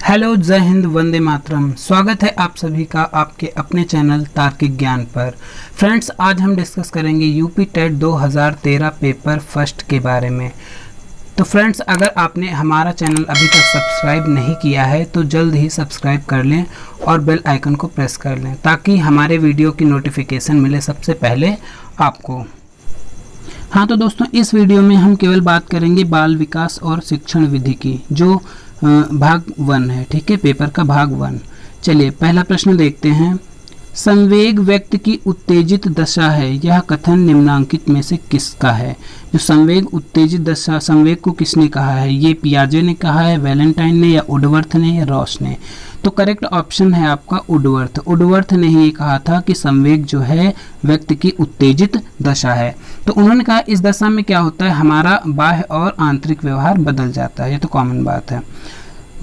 Hello, जय हिंद, वंदे मातरम। स्वागत है आप सभी का आपके अपने चैनल तार्किक ज्ञान पर। फ्रेंड्स, आज हम डिस्कस करेंगे यूपी टेट 2013 पेपर फर्स्ट के बारे में। तो फ्रेंड्स, अगर आपने हमारा चैनल अभी तक सब्सक्राइब नहीं किया है तो जल्द ही सब्सक्राइब कर लें और बेल आइकन को प्रेस कर लें ताकि हमारे वीडियो की नोटिफिकेशन मिले सबसे पहले आपको। हाँ, तो दोस्तों, इस वीडियो में हम केवल बात करेंगे बाल विकास और शिक्षण विधि की, जो भाग 1 है। ठीक है, पेपर का भाग 1। चलिए पहला प्रश्न देखते हैं। संवेग व्यक्ति की उत्तेजित दशा है, यह कथन निम्नांकित में से किसका है? जो संवेग उत्तेजित दशा, संवेग को किसने कहा है? ये पियाजे ने कहा है, वैलेंटाइन ने, या वुडवर्थ ने, या रॉस ने? तो करेक्ट ऑप्शन है आपका वुडवर्थ। वुडवर्थ ने ही कहा था कि संवेग जो है व्यक्ति की उत्तेजित दशा है। तो उन्होंने कहा इस दशा में क्या होता है, हमारा बाह्य और आंतरिक व्यवहार बदल जाता है। ये तो कॉमन बात है।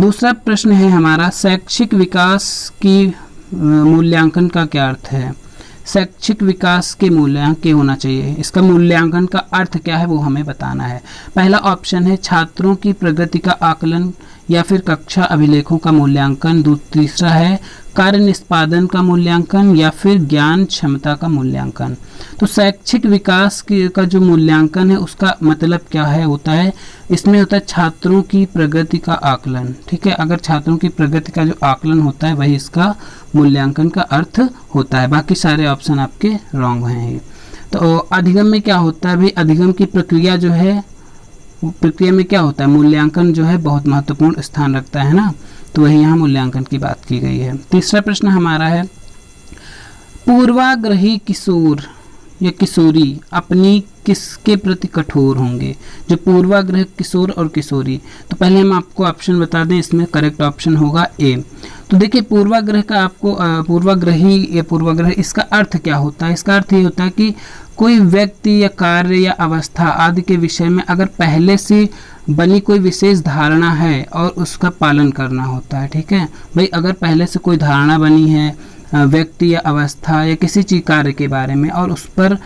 दूसरा प्रश्न है हमारा, शैक्षिक विकास की मूल्यांकन का क्या अर्थ है? शैक्षिक विकास के मूल्यांकन होना चाहिए, इसका मूल्यांकन का अर्थ क्या है वो हमें बताना है। पहला ऑप्शन है छात्रों की प्रगति का आकलन या फिर कक्षा अभिलेखों का मूल्यांकन। तीसरा है कार्य निष्पादन का मूल्यांकन या फिर ज्ञान क्षमता का मूल्यांकन। तो शैक्षिक विकास का जो मूल्यांकन है उसका मतलब क्या है होता है, इसमें होता है छात्रों की प्रगति का आकलन। ठीक है, अगर छात्रों की प्रगति का जो आकलन होता है वही इसका मूल्यांकन का अर्थ होता है। बाकी सारे ऑप्शन आपके रॉन्ग हैं। तो अधिगम में क्या होता है भाई, अधिगम की प्रक्रिया जो है, प्रक्रिया में क्या होता है, मूल्यांकन जो है बहुत महत्वपूर्ण स्थान रखता है ना, तो वही यहाँ मूल्यांकन की बात की गई है। तीसरा प्रश्न हमारा है, पूर्वाग्रही किशोर या किशोरी अपनी किसके प्रति कठोर होंगे? जो पूर्वाग्रह किशोर और किशोरी, तो पहले हम आपको ऑप्शन बता दें, इसमें करेक्ट ऑप्शन होगा ए। तो देखिए, पूर्वाग्रह का आपको पूर्वाग्रही या पूर्वाग्रह, इसका अर्थ क्या होता है? इसका अर्थ ये होता है कि कोई व्यक्ति या कार्य या अवस्था आदि के विषय में अगर पहले से बनी कोई विशेष धारणा है और उसका पालन करना होता है। ठीक है भाई, अगर पहले से कोई धारणा बनी है व्यक्ति या अवस्था या किसी चीज कार्य के बारे में और उस पर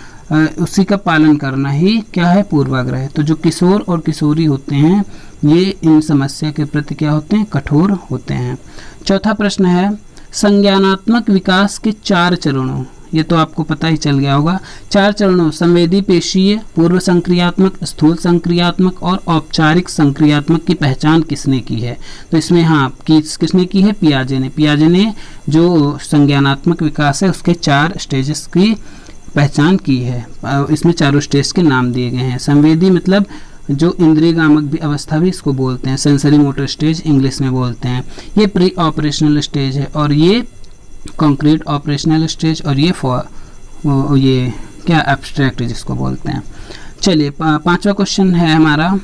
उसी का पालन करना ही क्या है, पूर्वाग्रह। तो जो किशोर और किशोरी होते हैं ये इन समस्या के प्रति क्या होते हैं, कठोर होते हैं। चौथा प्रश्न है, संज्ञानात्मक विकास के 4 चरणों, ये तो आपको पता ही चल गया होगा। 4 चरणों, संवेदी पेशीय, पूर्व संक्रियात्मक, स्थूल संक्रियात्मक और औपचारिक संक्रियात्मक की पहचान किसने की है? तो इसमें हाँ किसने की है, पियाजे ने। पियाजे ने जो संज्ञानात्मक विकास है उसके 4 स्टेजेस की पहचान की है। इसमें चारों स्टेज के नाम दिए गए हैं। संवेदी मतलब जो इंद्रियगामक भी अवस्था भी इसको बोलते हैं, सेंसरी मोटर स्टेज इंग्लिश में बोलते हैं। ये प्री ऑपरेशनल स्टेज है और ये कॉन्क्रीट ऑपरेशनल स्टेज, और ये क्या एब्स्ट्रैक्ट जिसको बोलते हैं। चलिए पांचवा क्वेश्चन है हमारा,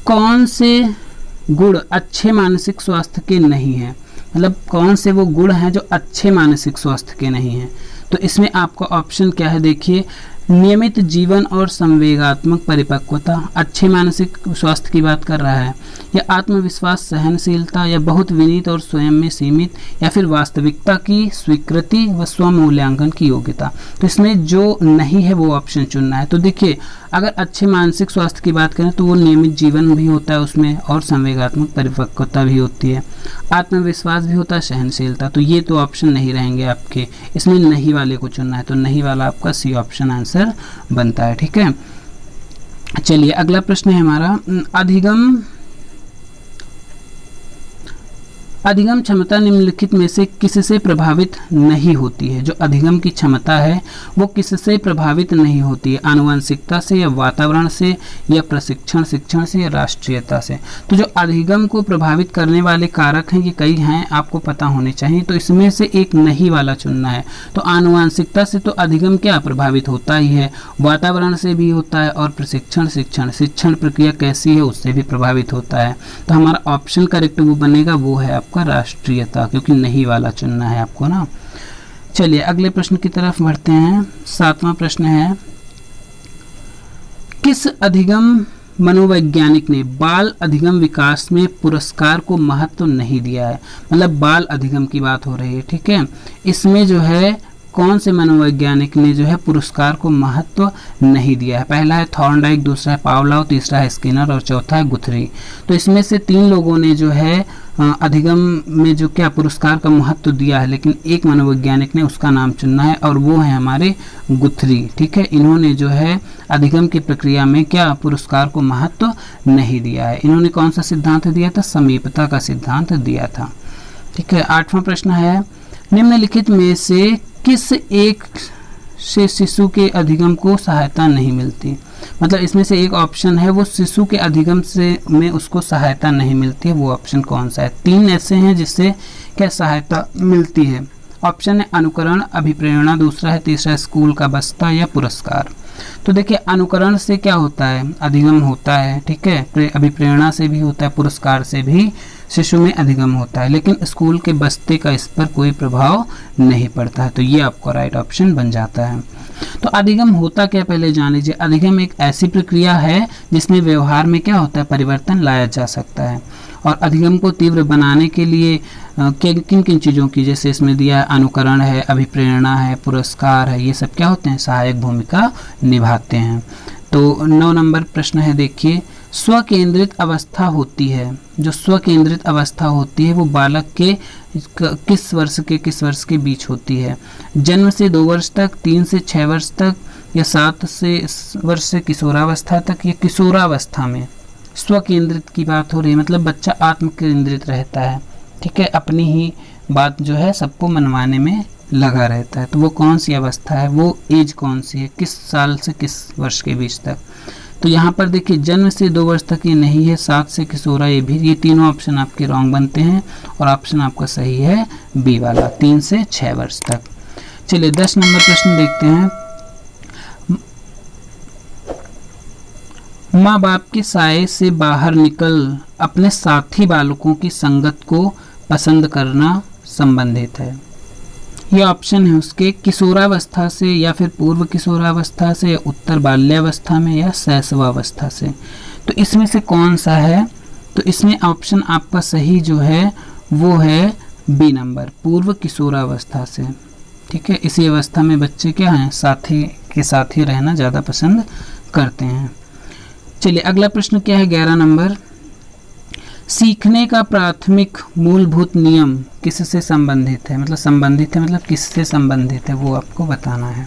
कौन से गुण अच्छे मानसिक स्वास्थ्य के नहीं हैं? मतलब कौन से वो गुण हैं जो अच्छे मानसिक स्वास्थ्य के नहीं हैं? तो इसमें आपका ऑप्शन क्या है, देखिए, नियमित जीवन और संवेगात्मक परिपक्वता अच्छे मानसिक स्वास्थ्य की बात कर रहा है, या आत्मविश्वास, सहनशीलता, या बहुत विनीत और स्वयं में सीमित, या फिर वास्तविकता की स्वीकृति व स्वमूल्यांकन की योग्यता। तो इसमें जो नहीं है वो ऑप्शन चुनना है। तो देखिए, अगर अच्छे मानसिक स्वास्थ्य की बात करें तो वो नियमित जीवन भी होता है उसमें, और संवेगात्मक परिपक्वता भी होती है, आत्मविश्वास भी होता है, सहनशीलता। तो ये तो ऑप्शन नहीं रहेंगे आपके, इसमें नहीं वाले को चुनना है। तो नहीं वाला आपका सी ऑप्शन आंसर बनता है। ठीक है, चलिए अगला प्रश्न है हमारा, अधिगम क्षमता निम्नलिखित में से किससे प्रभावित नहीं होती है? जो अधिगम की क्षमता है वो किससे प्रभावित नहीं होती है? आनुवंशिकता से, या वातावरण से, या प्रशिक्षण शिक्षण से, या राष्ट्रीयता से? तो जो अधिगम को प्रभावित करने वाले कारक हैं ये कई हैं, आपको पता होने चाहिए। तो इसमें से एक नहीं वाला चुनना है। तो आनुवंशिकता से तो अधिगम क्या प्रभावित होता ही है, वातावरण से भी होता है, और प्रशिक्षण शिक्षण प्रक्रिया कैसी है उससे भी प्रभावित होता है। तो हमारा ऑप्शन करेक्ट वो बनेगा, वो है आपका राष्ट्रीयता, क्योंकि नहीं वाला चुनना है आपको ना। चलिए अगले प्रश्न की तरफ बढ़ते हैं। 7वां प्रश्न है, किस अधिगम मनोवैज्ञानिक ने बाल अधिगम विकास में पुरस्कार को महत्व नहीं दिया है? मतलब बाल अधिगम की बात हो रही है। ठीक है, इसमें जो है कौन से मनोवैज्ञानिक ने जो है पुरस्कार को महत्व नहीं दिया है? पहला है थॉर्नडाइक, दूसरा है पावलोव, तीसरा है स्किनर और चौथा है गुथरी। तो इसमें से 3 लोगों ने जो है अधिगम में जो क्या पुरस्कार का महत्व दिया है, लेकिन एक मनोवैज्ञानिक ने उसका नाम चुनना है और वो है हमारे गुथरी। ठीक है, इन्होंने जो है अधिगम की प्रक्रिया में क्या पुरस्कार को महत्व नहीं दिया है। इन्होंने कौन सा सिद्धांत दिया था? समीपता का सिद्धांत दिया था। ठीक है, 8वां प्रश्न है, निम्नलिखित में से किस एक से शिशु के अधिगम को सहायता नहीं मिलती? मतलब इसमें से एक ऑप्शन है वो शिशु के अधिगम से में उसको सहायता नहीं मिलती है, वो ऑप्शन कौन सा है? 3 ऐसे हैं जिससे क्या सहायता मिलती है। ऑप्शन है अनुकरण, अभिप्रेरणा, दूसरा है, तीसरा स्कूल का बस्ता या पुरस्कार। तो देखिए अनुकरण से क्या होता है? अधिगम होता है। ठीक है, अभिप्रेरणा से भी होता है, पुरस्कार से भी शिशु में अधिगम होता है, लेकिन स्कूल के बस्ते का इस पर कोई प्रभाव नहीं पड़ता है। तो ये आपका राइट ऑप्शन बन जाता है। तो अधिगम होता क्या, पहले जान लीजिए। अधिगम एक ऐसी प्रक्रिया है जिसमें व्यवहार में क्या होता है? परिवर्तन लाया जा सकता है। और अधिगम को तीव्र बनाने के लिए किन किन चीज़ों की, जैसे इसमें दिया है अनुकरण है, अभिप्रेरणा है, पुरस्कार है, ये सब क्या होते हैं? सहायक भूमिका निभाते हैं। तो 9 नंबर प्रश्न है, देखिए, स्वकेंद्रित अवस्था होती है, जो स्वकेंद्रित अवस्था होती है वो बालक के किस वर्ष के बीच होती है? जन्म से 2 वर्ष तक, 3 से 6 वर्ष तक, या 7 वर्ष से किशोरावस्था तक, या किशोरावस्था में? स्वकेंद्रित की बात हो रही है, मतलब बच्चा आत्म केंद्रित रहता है। ठीक है, अपनी ही बात जो है सबको मनवाने में लगा रहता है। तो वो कौन सी अवस्था है, वो एज कौन सी है, किस साल से किस वर्ष के बीच तक? तो यहाँ पर देखिए जन्म से 2 वर्ष तक ये नहीं है, 7 से किशोरा ये भी, ये तीनों ऑप्शन आपके रॉन्ग बनते हैं और ऑप्शन आपका सही है बी वाला, 3 से 6 वर्ष तक। चलिए 10 नंबर प्रश्न देखते हैं। माँ बाप के साये से बाहर निकल अपने साथी बालकों की संगत को पसंद करना संबंधित है। ये ऑप्शन है उसके किशोरावस्था से, या फिर पूर्व किशोरावस्था से, या उत्तर बाल्यावस्था में, या शैशवावस्था से। तो इसमें से कौन सा है? तो इसमें ऑप्शन आपका सही जो है वो है बी नंबर, पूर्व किशोरावस्था से। ठीक है, इसी अवस्था में बच्चे क्या हैं? साथी के साथ ही रहना ज़्यादा पसंद करते हैं। चलिए अगला प्रश्न क्या है, 11 नंबर, सीखने का प्राथमिक मूलभूत नियम किससे संबंधित है? मतलब संबंधित है मतलब किससे संबंधित है वो आपको बताना है।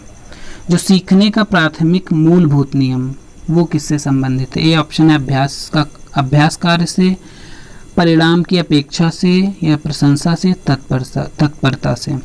जो सीखने का प्राथमिक मूलभूत नियम वो किससे संबंधित है? ये ऑप्शन है अभ्यास कार्य से, परिणाम की अपेक्षा से, या प्रशंसा से, तत्परता से।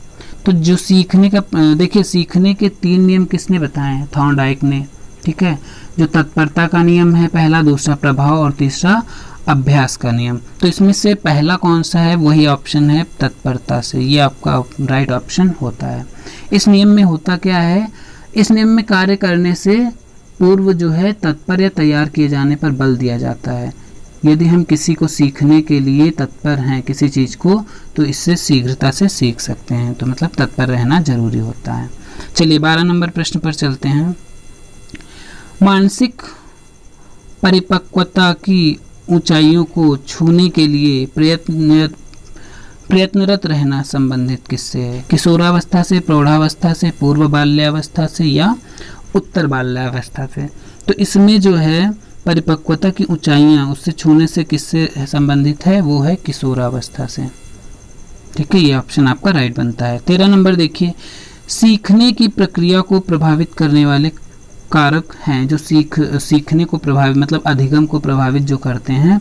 तो जो सीखने का, देखिए सीखने के 3 नियम किसने बताए हैं? थॉर्नडाइक ने। ठीक है, जो तत्परता का नियम है पहला, दूसरा प्रभाव और तीसरा अभ्यास का नियम। तो इसमें से पहला कौन सा है? वही ऑप्शन है तत्परता से, ये आपका राइट ऑप्शन होता है। इस नियम में होता क्या है? इस नियम में कार्य करने से पूर्व जो है तत्पर या तैयार किए जाने पर बल दिया जाता है। यदि हम किसी को सीखने के लिए तत्पर हैं किसी चीज़ को, तो इससे शीघ्रता से सीख सकते हैं। तो मतलब तत्पर रहना जरूरी होता है। चलिए 12 नंबर प्रश्न पर चलते हैं। मानसिक परिपक्वता की ऊंचाइयों को छूने के लिए प्रयत्नरत रहना संबंधित किससे है? किशोरावस्था से, प्रौढ़ावस्था से, पूर्व बाल्यावस्था से, या उत्तर बाल्यावस्था से? तो इसमें जो है परिपक्वता की ऊंचाइयां उससे छूने से किससे संबंधित है? वो है किशोरावस्था से। ठीक है, ये ऑप्शन आपका राइट बनता है। 13 नंबर देखिए, सीखने की प्रक्रिया को प्रभावित करने वाले कारक हैं जो सीखने को प्रभावित मतलब अधिगम को प्रभावित जो करते हैं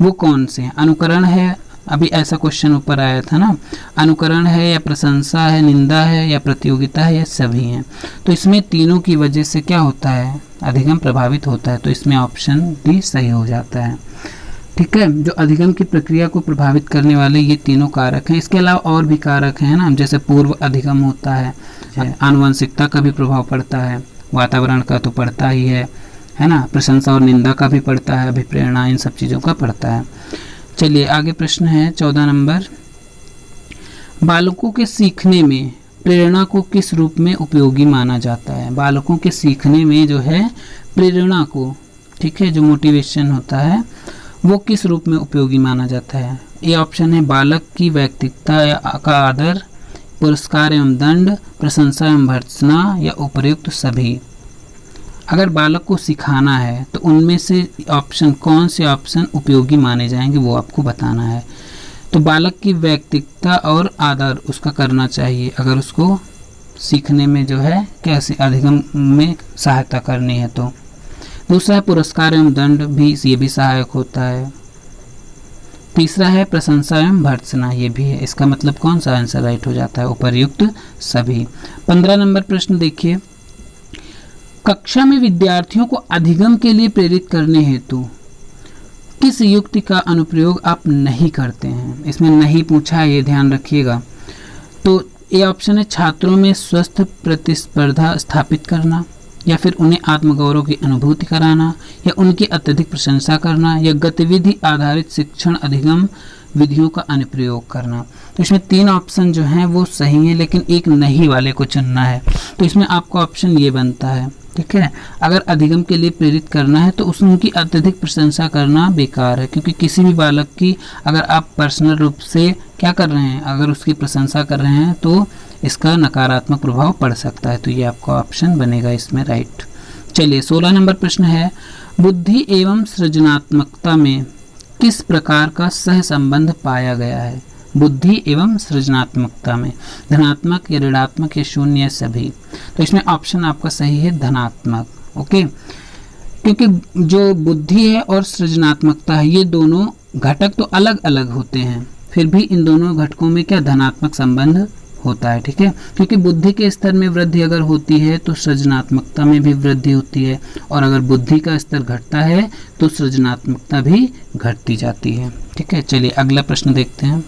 वो कौन से हैं? अनुकरण है, अभी ऐसा क्वेश्चन ऊपर आया था ना, अनुकरण है, या प्रशंसा है, निंदा है, या प्रतियोगिता है, या सभी हैं? तो इसमें तीनों की वजह से क्या होता है? अधिगम प्रभावित होता है। तो इसमें ऑप्शन डी सही हो जाता है। ठीक है, जो अधिगम की प्रक्रिया को प्रभावित करने वाले ये तीनों कारक हैं। इसके अलावा और भी कारक हैं ना, जैसे पूर्व अधिगम होता है, आनुवंशिकता का भी प्रभाव पड़ता है, वातावरण का तो पड़ता ही है ना, प्रशंसा और निंदा का भी पड़ता है, अभिप्रेरणा, इन सब चीज़ों का पड़ता है। चलिए आगे प्रश्न है 14 नंबर, बालकों के सीखने में प्रेरणा को किस रूप में उपयोगी माना जाता है? बालकों के सीखने में जो है प्रेरणा को, ठीक है, जो मोटिवेशन होता है वो किस रूप में उपयोगी माना जाता है? ये ऑप्शन है बालक की व्यक्तिगता का आदर, पुरस्कार एवं दंड, प्रशंसा एवं भर्त्सना, या उपर्युक्त सभी। अगर बालक को सिखाना है तो उनमें से ऑप्शन कौन से ऑप्शन उपयोगी माने जाएंगे वो आपको बताना है। तो बालक की व्यक्तित्व और आदर उसका करना चाहिए, अगर उसको सीखने में जो है कैसे अधिगम में सहायता करनी है तो। दूसरा है पुरस्कार एवं दंड भी, ये भी सहायक होता है। तीसरा है प्रशंसा एवं भर्त्सना, ये भी है। इसका मतलब कौन सा आंसर राइट हो जाता है? उपर्युक्त सभी। 15 नंबर प्रश्न देखिए, कक्षा में विद्यार्थियों को अधिगम के लिए प्रेरित करने हेतु किस युक्ति का अनुप्रयोग आप नहीं करते हैं? इसमें नहीं पूछा है, ये ध्यान रखिएगा। तो ये ऑप्शन है छात्रों में स्वस्थ प्रतिस्पर्धा स्थापित करना, या फिर उन्हें आत्मगौरव की अनुभूति कराना, या उनकी अत्यधिक प्रशंसा करना, या गतिविधि आधारित शिक्षण अधिगम विधियों का अनुप्रयोग करना। तो इसमें 3 ऑप्शन जो हैं वो सही हैं, लेकिन एक नहीं वाले को चुनना है। तो इसमें आपका ऑप्शन ये बनता है, ठीक है। अगर अधिगम के लिए प्रेरित करना है तो उनकी अत्यधिक प्रशंसा करना बेकार है, क्योंकि किसी भी बालक की अगर आप पर्सनल रूप से क्या कर रहे हैं, अगर उसकी प्रशंसा कर रहे हैं तो इसका नकारात्मक प्रभाव पड़ सकता है। तो ये आपका ऑप्शन बनेगा इसमें राइट। चलिए 16 नंबर प्रश्न है, बुद्धि एवं सृजनात्मकता में किस प्रकार का सह संबंध पाया गया है? बुद्धि एवं सृजनात्मकता में धनात्मक या ऋणात्मक या शून्य या सभी? तो इसमें ऑप्शन आपका सही है धनात्मक। ओके, क्योंकि जो बुद्धि है और सृजनात्मकता है ये दोनों घटक तो अलग अलग होते हैं, फिर भी इन दोनों घटकों में क्या धनात्मक संबंध होता है, ठीक है। क्योंकि बुद्धि के स्तर में वृद्धि अगर होती है तो सृजनात्मकता में भी वृद्धि होती है, और अगर बुद्धि का स्तर घटता है तो सृजनात्मकता भी घटती जाती है, ठीक है। चलिए अगला प्रश्न देखते हैं,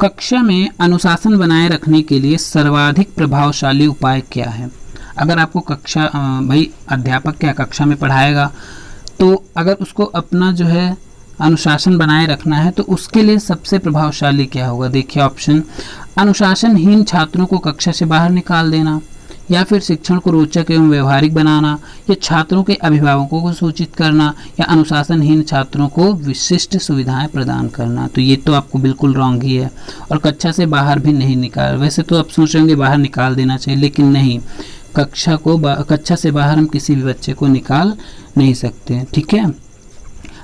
कक्षा में अनुशासन बनाए रखने के लिए सर्वाधिक प्रभावशाली उपाय क्या है? अगर आपको कक्षा भाई अध्यापक क्या कक्षा में पढ़ाएगा, तो अगर उसको अपना जो है अनुशासन बनाए रखना है तो उसके लिए सबसे प्रभावशाली क्या होगा? देखिए ऑप्शन, अनुशासनहीन छात्रों को कक्षा से बाहर निकाल देना, या फिर शिक्षण को रोचक एवं व्यवहारिक बनाना, या छात्रों के अभिभावकों को सूचित करना, या अनुशासनहीन छात्रों को विशिष्ट सुविधाएं प्रदान करना। तो ये तो आपको बिल्कुल रॉन्ग ही है, और कक्षा से बाहर भी नहीं निकाल, वैसे तो आप सोच रहे होंगे बाहर निकाल देना चाहिए, लेकिन नहीं, कक्षा से बाहर हम किसी भी बच्चे को निकाल नहीं सकते, ठीक है।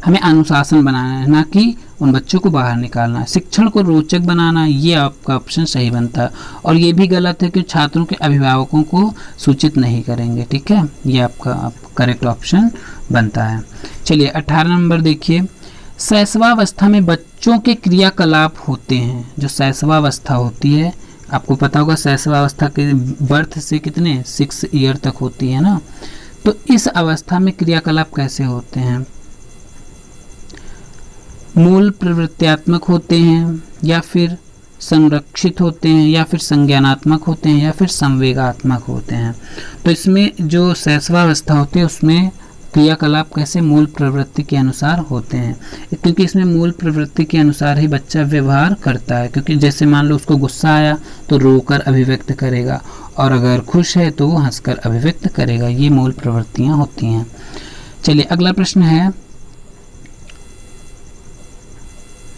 हमें अनुशासन बनाना है, ना कि उन बच्चों को बाहर निकालना है। शिक्षण को रोचक बनाना, ये आपका ऑप्शन सही बनता है, और ये भी गलत है कि छात्रों के अभिभावकों को सूचित नहीं करेंगे, ठीक है। ये आपका करेक्ट ऑप्शन बनता है। चलिए 18 नंबर देखिए, शैशवावस्था में बच्चों के क्रियाकलाप होते हैं। जो शैशवावस्था होती है, आपको पता होगा शैशवावस्था के बर्थ से कितने 6 ईयर तक होती है ना, तो इस अवस्था में क्रियाकलाप कैसे होते हैं? मूल प्रवृत्त्यात्मक होते हैं, या फिर संरक्षित होते हैं, या फिर संज्ञानात्मक होते हैं, या फिर संवेगात्मक होते हैं। तो इसमें जो शैशवावस्था होती है उसमें क्रियाकलाप कैसे मूल प्रवृत्ति के अनुसार होते हैं, क्योंकि इसमें मूल प्रवृत्ति के अनुसार ही बच्चा व्यवहार करता है। क्योंकि जैसे मान लो उसको गुस्सा आया तो रोकर अभिव्यक्त करेगा, और अगर खुश है तो वो हंसकर अभिव्यक्त करेगा। ये मूल प्रवृत्तियां होती हैं। चलिए अगला प्रश्न है,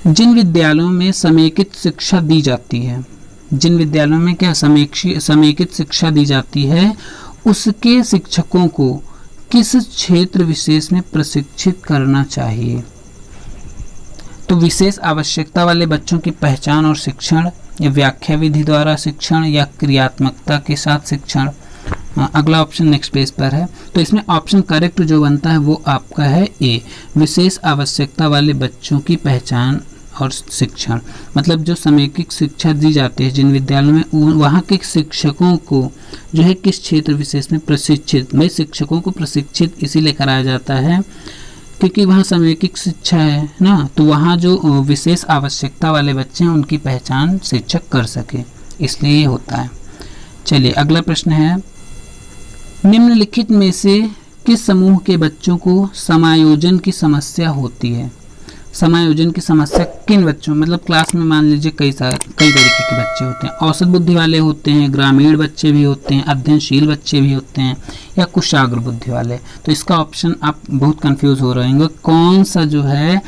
जिन विद्यालयों में समेकित शिक्षा दी जाती है, जिन विद्यालयों में क्या समेकित शिक्षा दी जाती है, उसके शिक्षकों को किस क्षेत्र विशेष में प्रशिक्षित करना चाहिए? तो विशेष आवश्यकता वाले बच्चों की पहचान और शिक्षण, या व्याख्या विधि द्वारा शिक्षण, या क्रियात्मकता के साथ शिक्षण। अगला ऑप्शन नेक्स्ट पेज पर है। तो इसमें ऑप्शन करेक्ट जो बनता है वो आपका है ए, विशेष आवश्यकता वाले बच्चों की पहचान और शिक्षण। मतलब जो समेकित शिक्षा दी जाती है जिन विद्यालयों में, वहाँ के शिक्षकों को जो है किस क्षेत्र विशेष में प्रशिक्षित, भाई शिक्षकों को प्रशिक्षित इसीलिए कराया जाता है क्योंकि वहाँ समेकित शिक्षा है ना, तो वहाँ जो विशेष आवश्यकता वाले बच्चे हैं उनकी पहचान शिक्षक कर सके, इसलिए ये होता है। चलिए अगला प्रश्न है, निम्नलिखित में से किस समूह के बच्चों को समायोजन की समस्या होती है? समायोजन की समस्या किन बच्चों, मतलब क्लास में मान लीजिए कई तरीके के बच्चे होते हैं। औसत बुद्धि वाले होते हैं, ग्रामीण बच्चे भी होते हैं, अध्ययनशील बच्चे भी होते हैं, या कुशाग्र बुद्धि वाले। तो इसका ऑप्शन आप बहुत कंफ्यूज हो रहे होंगे, कौन सा जो है,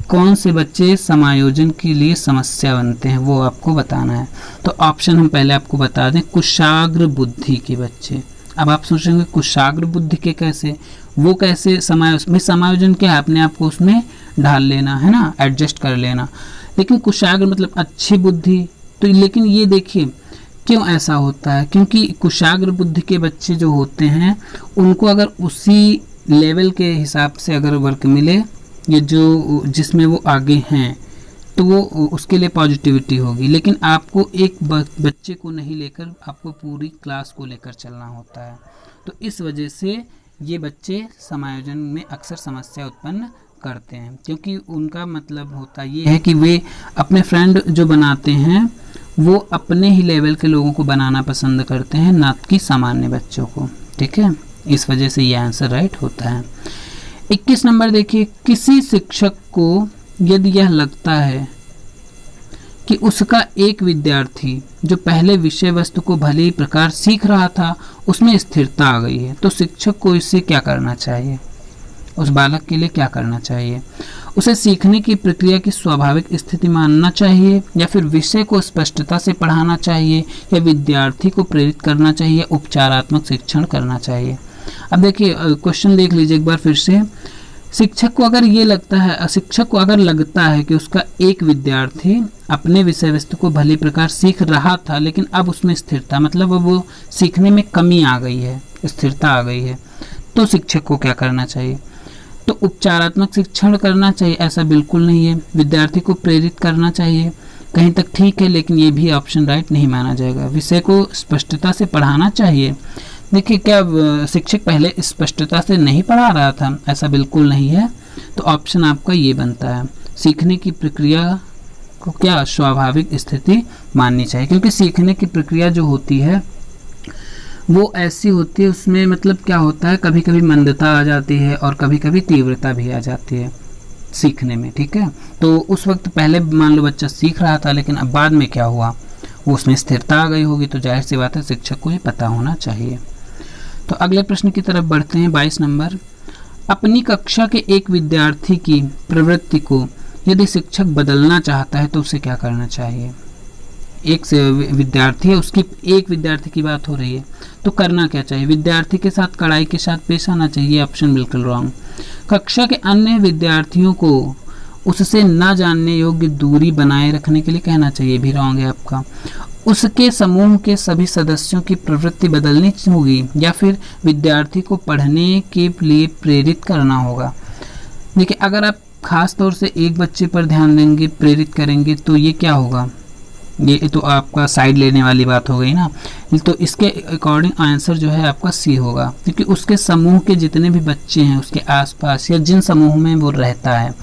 कौन से बच्चे समायोजन के लिए समस्या बनते हैं वो आपको बताना है। तो ऑप्शन हम पहले आपको बता दें, कुशाग्र बुद्धि के बच्चे, अब आप सोचेंगे कुशाग्र बुद्धि के कैसे, वो कैसे समायोजन क्या है, अपने आप को उसमें ढाल लेना है ना, एडजस्ट कर लेना। लेकिन कुशाग्र मतलब अच्छी बुद्धि, तो लेकिन ये देखिए क्यों ऐसा होता है, क्योंकि कुशाग्र बुद्धि के बच्चे जो होते हैं उनको अगर उसी लेवल के हिसाब से अगर वर्क मिले, ये जो जिसमें वो आगे हैं, तो वो उसके लिए पॉजिटिविटी होगी। लेकिन आपको एक बच्चे को नहीं लेकर आपको पूरी क्लास को लेकर चलना होता है। तो इस वजह से ये बच्चे समायोजन में अक्सर समस्या उत्पन्न करते हैं, क्योंकि उनका मतलब होता ये है कि वे अपने फ्रेंड जो बनाते हैं वो अपने ही लेवल के लोगों को बनाना पसंद करते हैं, ना कि सामान्य बच्चों को। ठीक है, इस वजह से ये आंसर राइट होता है। 21 नंबर देखिए, किसी शिक्षक को यदि यह लगता है कि उसका एक विद्यार्थी जो पहले विषय वस्तु को भले ही प्रकार सीख रहा था उसमें स्थिरता आ गई है, तो शिक्षक को इससे क्या करना चाहिए, उस बालक के लिए क्या करना चाहिए? उसे सीखने की प्रक्रिया की स्वाभाविक स्थिति मानना चाहिए, या फिर विषय को स्पष्टता से पढ़ाना चाहिए, या विद्यार्थी को प्रेरित करना चाहिए, उपचारात्मक शिक्षण करना चाहिए? अब देखिए क्वेश्चन देख लीजिए एक बार फिर से। शिक्षक को अगर लगता है कि उसका एक विद्यार्थी अपने विषय वस्तु को भली प्रकार सीख रहा था लेकिन अब उसमें स्थिरता, मतलब अब वो सीखने में कमी आ गई है, स्थिरता आ गई है, तो शिक्षक को क्या करना चाहिए? तो उपचारात्मक शिक्षण करना चाहिए? ऐसा बिल्कुल नहीं है। विद्यार्थी को प्रेरित करना चाहिए, कहीं तक ठीक है, लेकिन ये भी ऑप्शन राइट नहीं माना जाएगा। विषय को स्पष्टता से पढ़ाना चाहिए, देखिए क्या शिक्षक पहले स्पष्टता से नहीं पढ़ा रहा था? ऐसा बिल्कुल नहीं है। तो ऑप्शन आपका ये बनता है, सीखने की प्रक्रिया को क्या स्वाभाविक स्थिति माननी चाहिए, क्योंकि सीखने की प्रक्रिया जो होती है वो ऐसी होती है, उसमें मतलब क्या होता है, कभी कभी मंदता आ जाती है और कभी कभी तीव्रता भी आ जाती है सीखने में। ठीक है, तो उस वक्त पहले मान लो बच्चा सीख रहा था लेकिन अब बाद में क्या हुआ, वो उसमें स्थिरता आ गई होगी, तो जाहिर सी बात है शिक्षक को ये पता होना चाहिए। तो अगले प्रश्न की तरफ बढ़ते हैं। 22 नंबर, अपनी कक्षा के एक विद्यार्थी की प्रवृत्ति को यदि शिक्षक बदलना चाहता है तो उसे क्या करना चाहिए? एक विद्यार्थी है, उसकी एक विद्यार्थी की बात हो रही है, तो करना क्या चाहिए? विद्यार्थी के साथ कड़ाई के साथ पेश आना चाहिए, ऑप्शन बिल्कुल रॉन्ग। कक्षा के अन्य विद्यार्थियों को उससे न जानने योग्य दूरी बनाए रखने के लिए कहना चाहिए, भी रॉन्ग है आपका। उसके समूह के सभी सदस्यों की प्रवृत्ति बदलनी होगी, या फिर विद्यार्थी को पढ़ने के लिए प्रेरित करना होगा। देखिए अगर आप खास तौर से एक बच्चे पर ध्यान देंगे, प्रेरित करेंगे, तो ये क्या होगा, ये तो आपका साइड लेने वाली बात हो गई ना। तो इसके अकॉर्डिंग आंसर जो है आपका सी होगा, क्योंकि उसके समूह के जितने भी बच्चे हैं उसके आसपास या जिन समूह में वो रहता है,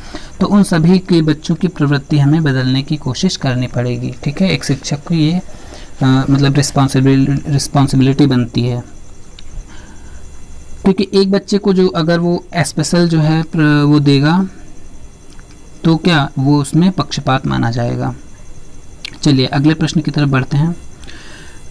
तो उन सभी के बच्चों की प्रवृत्ति हमें बदलने की कोशिश करनी पड़ेगी। ठीक है, एक शिक्षक को ये मतलब रिस्पॉन्सिबिलिटी बनती है, क्योंकि एक बच्चे को जो अगर वो स्पेशल जो है वो देगा तो क्या वो उसमें पक्षपात माना जाएगा। चलिए अगले प्रश्न की तरफ बढ़ते हैं।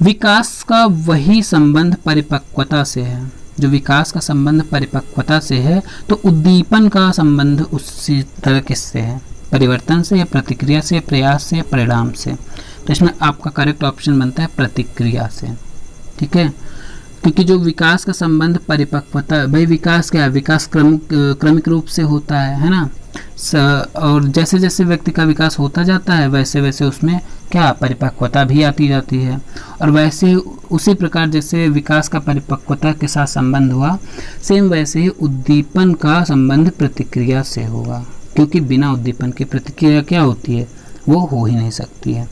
विकास का वही संबंध परिपक्वता से है, जो विकास का संबंध परिपक्वता से है, तो उद्दीपन का संबंध उसी तरह किससे है? परिवर्तन से, या प्रतिक्रिया से, प्रयास से, या परिणाम से? तो इसमें आपका करेक्ट ऑप्शन बनता है प्रतिक्रिया से। ठीक है, क्योंकि जो विकास का संबंध परिपक्वता, भाई विकास क्या है, विकास क्रमिक रूप से होता है ना, और जैसे जैसे व्यक्ति का विकास होता जाता है वैसे वैसे उसमें क्या परिपक्वता भी आती जाती है। और वैसे उसी प्रकार जैसे विकास का परिपक्वता के साथ संबंध हुआ, सेम वैसे ही उद्दीपन का संबंध प्रतिक्रिया से होगा, क्योंकि बिना उद्दीपन के प्रतिक्रिया क्या होती है, वो हो ही नहीं सकती है।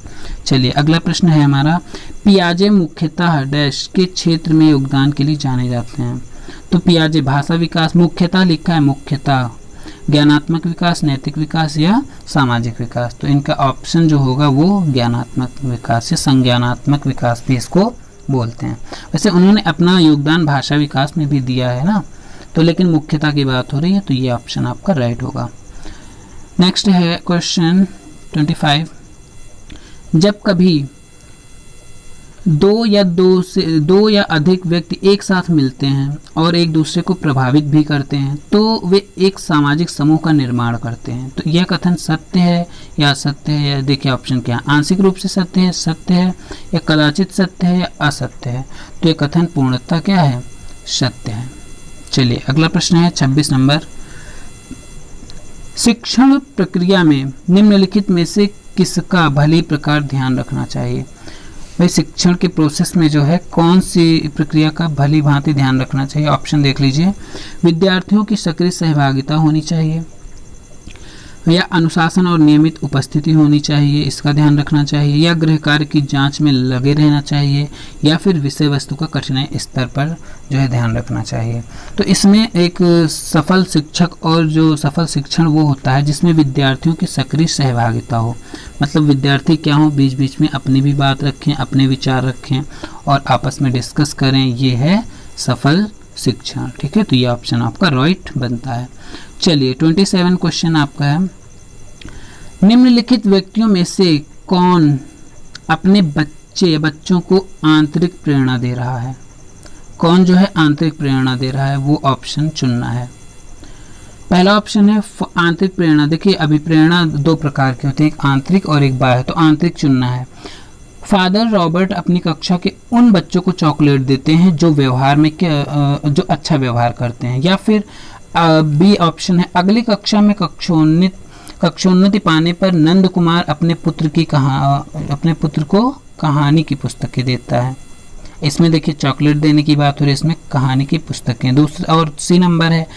चलिए अगला प्रश्न है हमारा, पियाजे मुख्यतः डैश के क्षेत्र में योगदान के लिए जाने जाते हैं। तो पियाजे भाषा विकास, मुख्यतः लिखा है, मुख्यतः ज्ञानात्मक विकास, नैतिक विकास, या सामाजिक विकास? तो इनका ऑप्शन जो होगा वो ज्ञानात्मक विकास या संज्ञानात्मक विकास भी इसको बोलते हैं। वैसे उन्होंने अपना योगदान भाषा विकास में भी दिया है ना, तो लेकिन मुख्यता की बात हो रही है, तो ये ऑप्शन आपका राइट होगा। नेक्स्ट है क्वेश्चन 25, जब कभी दो या अधिक व्यक्ति एक साथ मिलते हैं और एक दूसरे को प्रभावित भी करते हैं तो वे एक सामाजिक समूह का निर्माण करते हैं। तो यह कथन सत्य है या असत्य है? या देखिए ऑप्शन क्या है, आंशिक रूप से सत्य है या कदाचित सत्य है या असत्य है? तो यह कथन पूर्णतः क्या है? सत्य है। चलिए अगला प्रश्न है 26 नंबर। शिक्षण प्रक्रिया में निम्नलिखित में से किसका भली प्रकार ध्यान रखना चाहिए? भाई शिक्षण के प्रोसेस में जो है कौन सी प्रक्रिया का भली भांति ध्यान रखना चाहिए? ऑप्शन देख लीजिए। विद्यार्थियों की सक्रिय सहभागिता होनी चाहिए, या अनुशासन और नियमित उपस्थिति होनी चाहिए, इसका ध्यान रखना चाहिए, या गृह कार्य की जांच में लगे रहना चाहिए, या फिर विषय वस्तु का कठिनाई स्तर पर जो है ध्यान रखना चाहिए। तो इसमें एक सफल शिक्षक और जो सफल शिक्षण वो होता है जिसमें विद्यार्थियों की सक्रिय सहभागिता हो, मतलब विद्यार्थी क्या हो, बीच बीच में अपनी भी बात रखें, अपने विचार रखें और आपस में डिस्कस करें, ये है सफल शिक्षण। ठीक है, तो ये ऑप्शन आपका राइट बनता है। चलिए 27 क्वेश्चन आपका है, निम्नलिखित व्यक्तियों में से कौन अपने बच्चों को आंतरिक प्रेरणा दे रहा है? कौन जो है आंतरिक प्रेरणा दे रहा है, वो ऑप्शन चुनना है। पहला ऑप्शन है आंतरिक प्रेरणा। देखिए अभिप्रेरणा दो प्रकार की होती है, एक आंतरिक और एक बाह्य, तो आंतरिक चुनना है। फादर रॉबर्ट अपनी कक्षा के उन बच्चों को चॉकलेट देते हैं जो व्यवहार में जो अच्छा व्यवहार करते हैं। या फिर बी ऑप्शन है, अगली कक्षा में कक्षोन्नति पाने पर नंद कुमार अपने पुत्र को कहानी की पुस्तकें देता है। इसमें देखिए चॉकलेट देने की बात हो रही है, इसमें कहानी की पुस्तकें। दूसरा और सी नंबर है,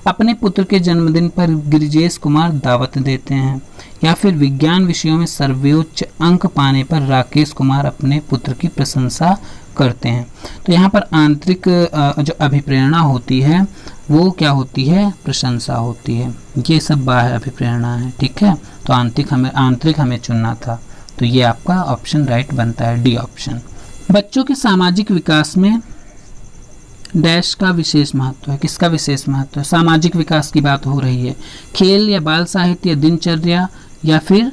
अपने पुत्र के जन्मदिन पर गिरिजेश कुमार दावत देते हैं। या फिर विज्ञान विषयों में सर्वोच्च अंक पाने पर राकेश कुमार अपने पुत्र की प्रशंसा करते हैं। तो यहाँ पर आंतरिक जो अभिप्रेरणा होती है वो क्या होती है? प्रशंसा होती है। ये सब बाह्य अभिप्रेरणा है। ठीक है, तो आंतरिक हमें चुनना था, तो ये आपका ऑप्शन राइट बनता है, डी ऑप्शन। बच्चों के सामाजिक विकास में डैश का विशेष महत्व है। किसका विशेष महत्व है? सामाजिक विकास की बात हो रही है। खेल या बाल साहित्य या दिनचर्या या फिर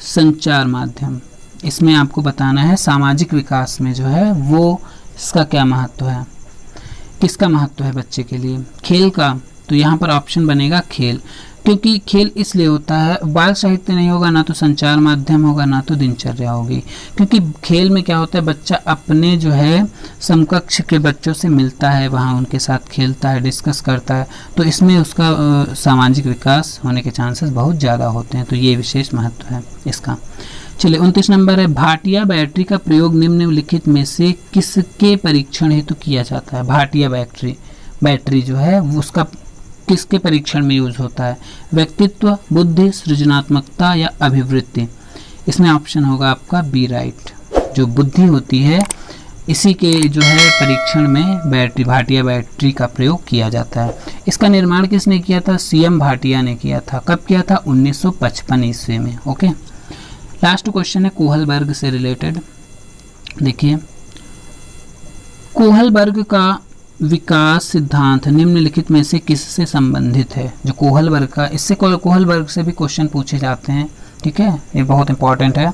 संचार माध्यम, इसमें आपको बताना है सामाजिक विकास में जो है वो इसका क्या महत्व है, किसका महत्व है बच्चे के लिए? खेल का। तो यहाँ पर ऑप्शन बनेगा खेल, क्योंकि खेल इसलिए होता है, बाल साहित्य नहीं होगा, ना तो संचार माध्यम होगा, ना तो दिनचर्या होगी। क्योंकि खेल में क्या होता है, बच्चा अपने जो है समकक्ष के बच्चों से मिलता है, वहाँ उनके साथ खेलता है, डिस्कस करता है, तो इसमें उसका सामाजिक विकास होने के चांसेस बहुत ज़्यादा होते हैं। तो ये विशेष महत्व है इसका। चलिए 29 नंबर है, भाटिया बैटरी का प्रयोग निम्नलिखित में से किसके परीक्षण हेतु किया जाता है? भाटिया बैटरी जो है उसका किसके परीक्षण में यूज होता है? व्यक्तित्व, बुद्धि, सृजनात्मकता या अभिवृत्ति? इसमें ऑप्शन होगा आपका बी राइट। जो बुद्धि होती है इसी के जो है परीक्षण में भाटिया बैटरी का प्रयोग किया जाता है। इसका निर्माण किसने किया था? सीएम भाटिया ने किया था। कब किया था? 1955 ईस्वी में। ओके, लास्ट क्वेश्चन है कोहलबर्ग से रिलेटेड। देखिए कोहलबर्ग का विकास सिद्धांत निम्नलिखित में से किससे संबंधित है? जो कोहलबर्ग का, इससे कोहलबर्ग से भी क्वेश्चन पूछे जाते हैं। ठीक है, ये बहुत इंपॉर्टेंट है।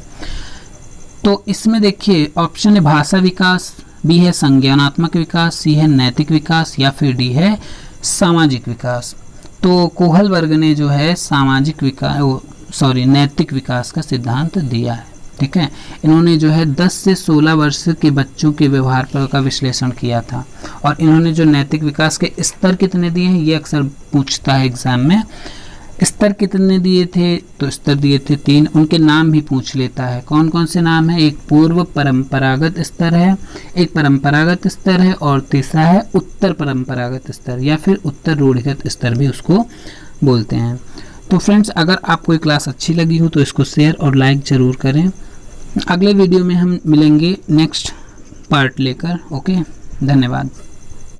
तो इसमें देखिए ऑप्शन है भाषा विकास, बी है संज्ञानात्मक विकास, सी है नैतिक विकास या फिर डी है सामाजिक विकास। तो कोहलबर्ग ने जो है नैतिक विकास का सिद्धांत दिया है। ठीक है, इन्होंने जो है 10 से 16 वर्ष के बच्चों के व्यवहार पर का विश्लेषण किया था और इन्होंने जो नैतिक विकास के स्तर कितने दिए हैं ये अक्सर पूछता है एग्जाम में। स्तर कितने दिए थे? तो स्तर दिए थे 3। उनके नाम भी पूछ लेता है, कौन कौन से नाम है? एक पूर्व परंपरागत स्तर है, एक परंपरागत स्तर है और तीसरा है उत्तर परंपरागत स्तर या फिर उत्तर रूढ़िगत स्तर भी उसको बोलते हैं। तो फ्रेंड्स, अगर आपको ये क्लास अच्छी लगी हो तो इसको शेयर और लाइक ज़रूर करें। अगले वीडियो में हम मिलेंगे नेक्स्ट पार्ट लेकर। ओके, धन्यवाद।